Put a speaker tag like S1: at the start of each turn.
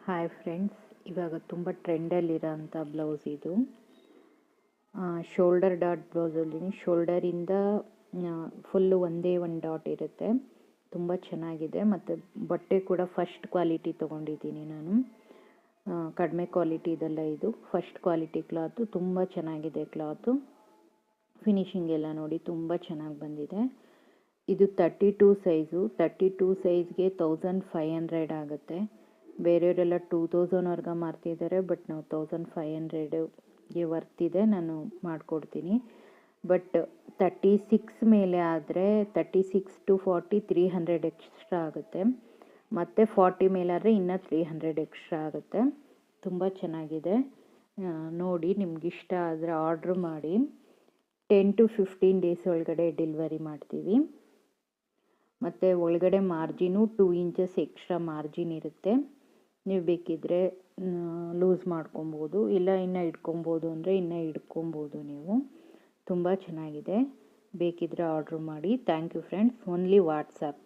S1: Hi friends, ಇವಾಗ ತುಂಬ ಟ್ರೆಂಡಲ್ಲಿರೋಂಥ blouse ಇದು. ಶೋಲ್ಡರ್ ಡಾಟ್ ಬ್ಲೌಸಲ್ಲಿ ಶೋಲ್ಡರಿಂದ ಫುಲ್ಲು ಒಂದೇ ಒಂದು ಡಾಟ್ ಇರುತ್ತೆ. ತುಂಬ ಚೆನ್ನಾಗಿದೆ. ಮತ್ತು ಬಟ್ಟೆ ಕೂಡ ಫಸ್ಟ್ ಕ್ವಾಲಿಟಿ ತೊಗೊಂಡಿದ್ದೀನಿ ನಾನು. ಕಡಿಮೆ ಕ್ವಾಲಿಟಿ ಇದೆಲ್ಲ, ಇದು ಫಸ್ಟ್ ಕ್ವಾಲಿಟಿ ಕ್ಲಾತು. ತುಂಬ ಚೆನ್ನಾಗಿದೆ ಕ್ಲಾತು. ಫಿನಿಶಿಂಗ್ ಎಲ್ಲ ನೋಡಿ ತುಂಬ ಚೆನ್ನಾಗಿ ಬಂದಿದೆ. ಇದು 32 ಸೈಜು. 32 ಸೈಜ್ಗೆ 1500 ಆಗುತ್ತೆ. ಬೇರೆಯವರೆಲ್ಲ 2000ವರ್ಗೆ ಮಾರ್ತಿದ್ದಾರೆ, ಬಟ್ ನಾವು 1500ಗೆ ವರ್ತಿದೆ, ನಾನು ಮಾಡಿಕೊಡ್ತೀನಿ. ಬಟ್ 36 ಮೇಲೆ ಆದರೆ 36 to 40 300 ಎಕ್ಸ್ಟ್ರಾ ಆಗುತ್ತೆ. ಮತ್ತು 40 ಮೇಲಾದರೆ ಇನ್ನೂ 300 ಎಕ್ಸ್ಟ್ರಾ ಆಗುತ್ತೆ. ತುಂಬ ಚೆನ್ನಾಗಿದೆ. ನೋಡಿ, ನಿಮಗಿಷ್ಟ ಆದರೆ ಆರ್ಡ್ರ್ ಮಾಡಿ. 10 to 15 ಡೇಸ್ ಒಳಗಡೆ ಡೆಲಿವರಿ ಮಾಡ್ತೀವಿ. ಮತ್ತು ಒಳಗಡೆ ಮಾರ್ಜಿನು 2 ಇಂಚಸ್ ಎಕ್ಸ್ಟ್ರಾ ಮಾರ್ಜಿನ್ ಇರುತ್ತೆ. ನೀವು ಬೇಕಿದ್ದರೆ ಲೂಸ್ ಮಾಡ್ಕೊಬೋದು, ಇಲ್ಲ ಇನ್ನೂ ಇಟ್ಕೊಬೋದು ಅಂದರೆ ಇನ್ನೂ ಇಟ್ಕೊಬೋದು ನೀವು. ತುಂಬ ಚೆನ್ನಾಗಿದೆ. ಬೇಕಿದ್ದರೆ ಆರ್ಡ್ರ್ ಮಾಡಿ. Thank you friends. Only WhatsApp.